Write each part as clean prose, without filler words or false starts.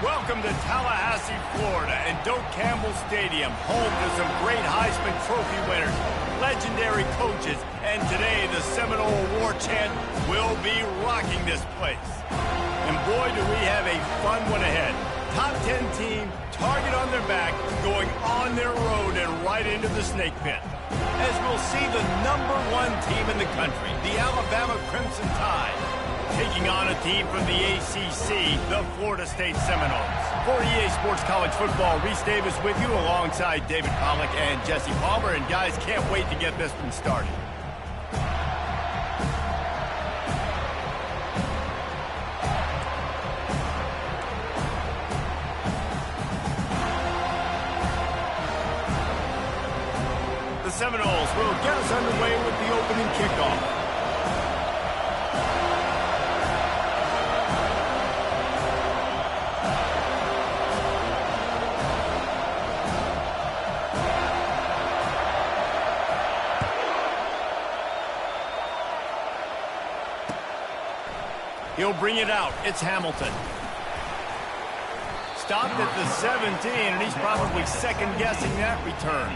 Welcome to Tallahassee, Florida, and Doak Campbell Stadium, home to some great Heisman Trophy winners, legendary coaches, and today the Seminole Award chant will be rocking this place. And boy, do we have a fun one ahead. Top 10 team, target on their back, going on their road and right into the snake pit. As we'll see the #1 team in the country, the Alabama Crimson Tide, taking on a team from the ACC, the Florida State Seminoles. For EA Sports College Football, Reese Davis with you alongside David Pollack and Jesse Palmer. And guys, can't wait to get this one started. The Seminoles will get us underway with the opening kickoff. He'll bring it out. It's Hamilton. Stopped at the 17, and he's probably second-guessing that return.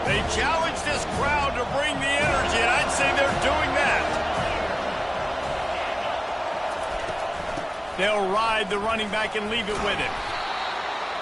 They challenge this crowd to bring the energy, and I'd say they're doing that. They'll ride the running back and leave it with him.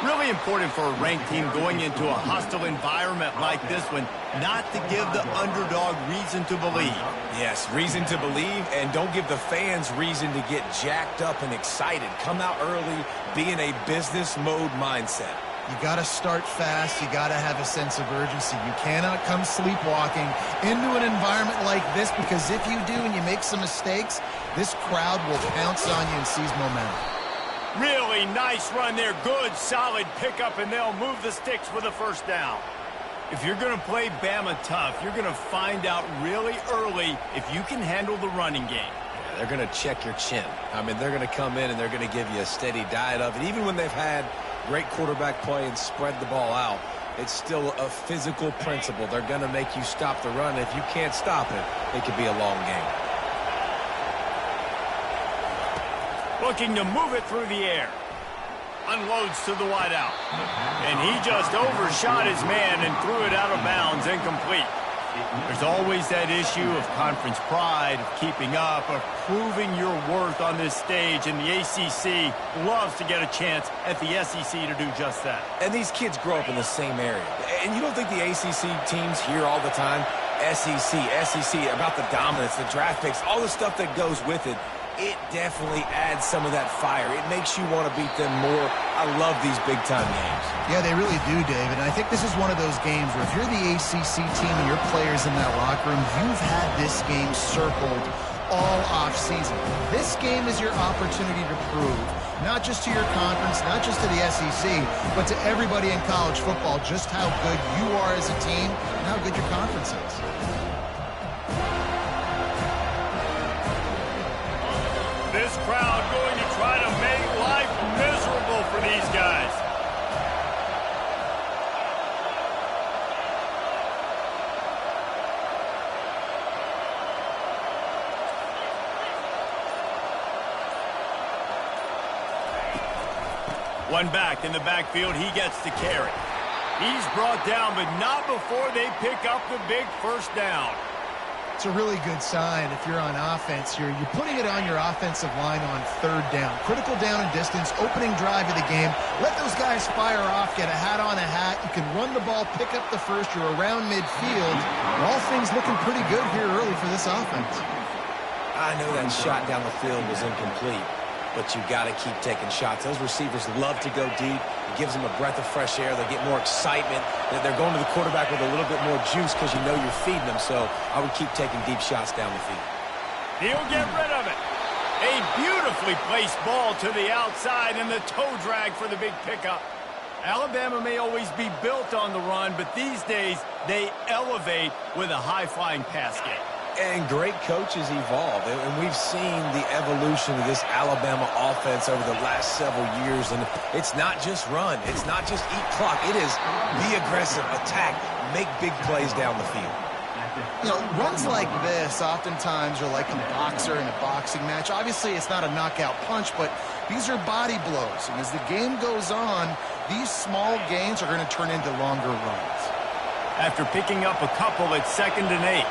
Really important for a ranked team going into a hostile environment like this one, not to give the underdog reason to believe. Yes, reason to believe, and don't give the fans reason to get jacked up and excited. Come out early, be in a business mode mindset. You got to start fast. You got to have a sense of urgency. You cannot come sleepwalking into an environment like this, because if you do and you make some mistakes, this crowd will pounce on you and seize momentum. Really nice run there. Good, solid pickup, and they'll move the sticks with a first down. If you're going to play Bama tough, you're going to find out really early if you can handle the running game. Yeah, they're going to check your chin. I mean, they're going to come in and they're going to give you a steady diet of it. Even when they've had great quarterback play and spread the ball out, it's still a physical principle. They're going to make you stop the run. If you can't stop it, it could be a long game. Looking to move it through the air. Unloads to the wideout. And he just overshot his man and threw it out of bounds, incomplete. There's always that issue of conference pride, of keeping up, of proving your worth on this stage, and the ACC loves to get a chance at the SEC to do just that. And these kids grow up in the same area. And you don't think the ACC teams hear all the time, SEC, about the dominance, the draft picks, all the stuff that goes with it. It definitely adds some of that fire. It makes you want to beat them more. I love these big-time games. Yeah, they really do, David. And I think this is one of those games where if you're the ACC team and your players in that locker room, you've had this game circled all off-season. This game is your opportunity to prove, not just to your conference, not just to the SEC, but to everybody in college football, just how good you are as a team and how good your conference is. This crowd going to try to make life miserable for these guys. One back in the backfield, he gets to carry. He's brought down, but not before they pick up the big first down. It's a really good sign if you're on offense here. You're putting it on your offensive line on third down. Critical down and distance, opening drive of the game. Let those guys fire off, get a hat on a hat. You can run the ball, pick up the first. You're around midfield. All things looking pretty good here early for this offense. I know that shot down the field was incomplete, but you got to keep taking shots. Those receivers love to go deep. It gives them a breath of fresh air. They get more excitement. They're going to the quarterback with a little bit more juice because you know you're feeding them. So I would keep taking deep shots down the field. He'll get rid of it. A beautifully placed ball to the outside and the toe drag for the big pickup. Alabama may always be built on the run, but these days they elevate with a high-flying pass game. And great coaches evolve, and we've seen the evolution of this Alabama offense over the last several years, and it's not just run. It's not just eat clock. It is be aggressive, attack, make big plays down the field. You know, runs like this oftentimes are like a boxer in a boxing match. Obviously, it's not a knockout punch, but these are body blows. And as the game goes on, these small gains are going to turn into longer runs. After picking up a couple, it's 2nd and 8.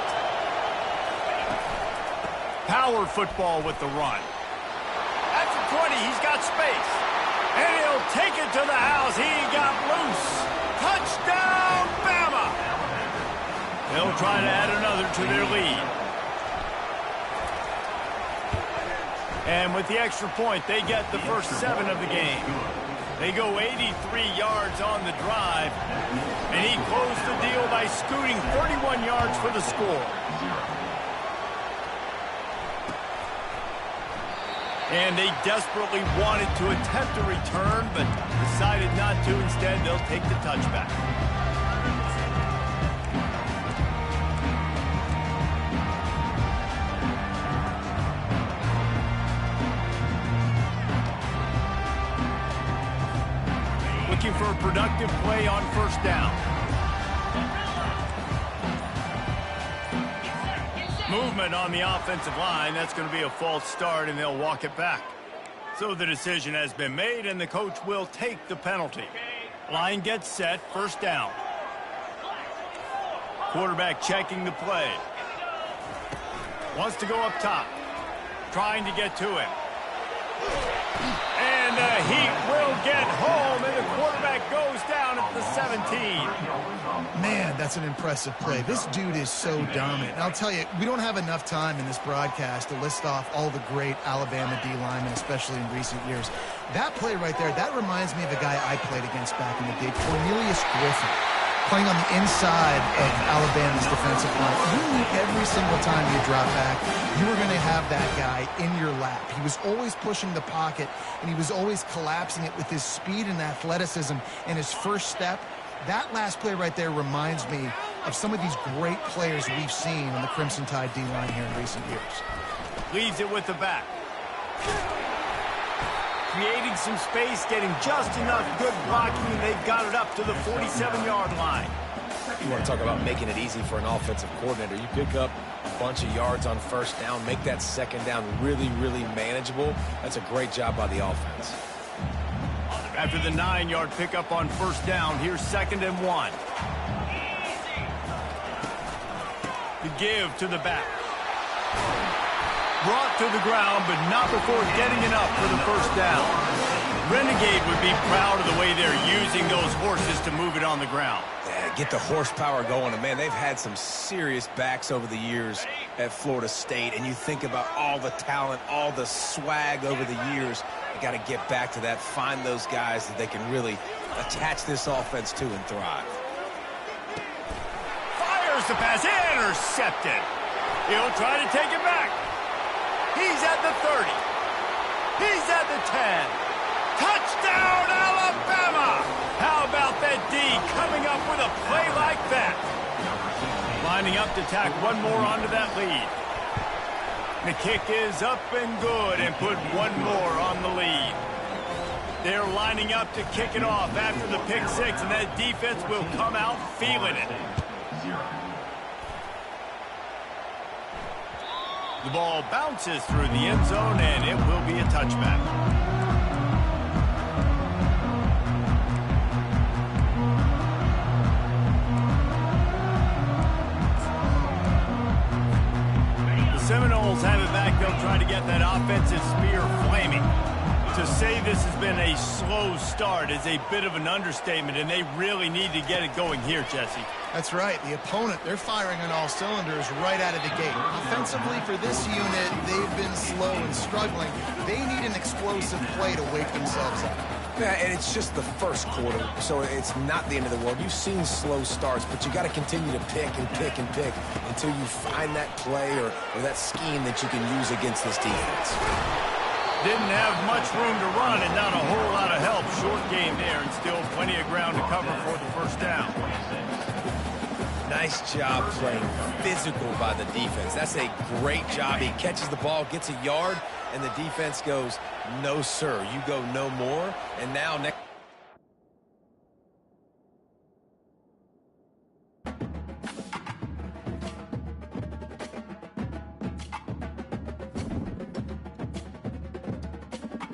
Power football with the run. At the 20, he's got space. And he'll take it to the house. He got loose. Touchdown, Bama! They'll try to add another to their lead. And with the extra point, they get the first 7 of the game. They go 83 yards on the drive. And he closed the deal by scooting 31 yards for the score. And they desperately wanted to attempt a return, but decided not to. Instead, they'll take the touchback. Looking for a productive play on first down. Movement on the offensive line. That's going to be a false start, and they'll walk it back. So the decision has been made, and the coach will take the penalty. Line gets set, first down. Quarterback checking the play. Wants to go up top. Trying to get to him. And the Heat will get home, and the quarterback goes down at the 17. Man, that's an impressive play. This dude is so dominant. And I'll tell you, we don't have enough time in this broadcast to list off all the great Alabama D linemen, especially in recent years. That play right there, that reminds me of a guy I played against back in the day, Cornelius Griffin, playing on the inside of Alabama's defensive line. You knew every single time you drop back, you were going to have that guy in your lap. He was always pushing the pocket, and he was always collapsing it with his speed and athleticism and his first step. That last play right there reminds me of some of these great players we've seen on the Crimson Tide D-line here in recent years. Leaves it with the back. Creating some space, getting just enough good blocking, and they've got it up to the 47-yard line. You want to talk about making it easy for an offensive coordinator. You pick up a bunch of yards on first down, make that second down really, really manageable. That's a great job by the offense. After the 9-yard pickup on first down, here's 2nd and 1. The give to the back. Brought to the ground, but not before getting enough for the first down. Renegade would be proud of the way they're using those horses to move it on the ground. Yeah, get the horsepower going. And, man, they've had some serious backs over the years at Florida State. And you think about all the talent, all the swag over the years. They got to get back to that, find those guys that they can really attach this offense to and thrive. Fires the pass, intercepted. He'll try to take it back. He's at the 30. He's at the 10. Touchdown, Alabama! How about that D coming up with a play like that? Lining up to tack one more onto that lead. The kick is up and good and put one more on the lead. They're lining up to kick it off after the pick six, and that defense will come out feeling it. The ball bounces through the end zone, and it will be a touchback. The Seminoles have it back. They'll try to get that offensive spear flaming. To say this has been a slow start is a bit of an understatement, and they really need to get it going here, Jesse. That's right. The opponent, they're firing on all cylinders right out of the gate. Offensively, for this unit, they've been slow and struggling. They need an explosive play to wake themselves up. Yeah, and it's just the first quarter, so it's not the end of the world. You've seen slow starts, but you got to continue to pick and pick and pick until you find that play or that scheme that you can use against this defense. Didn't have much room to run and not a whole lot of help. Short game there and still plenty of ground to cover for the first down. Nice job playing physical by the defense. That's a great job. He catches the ball, gets a yard, and the defense goes, no, sir, you go no more. And now next.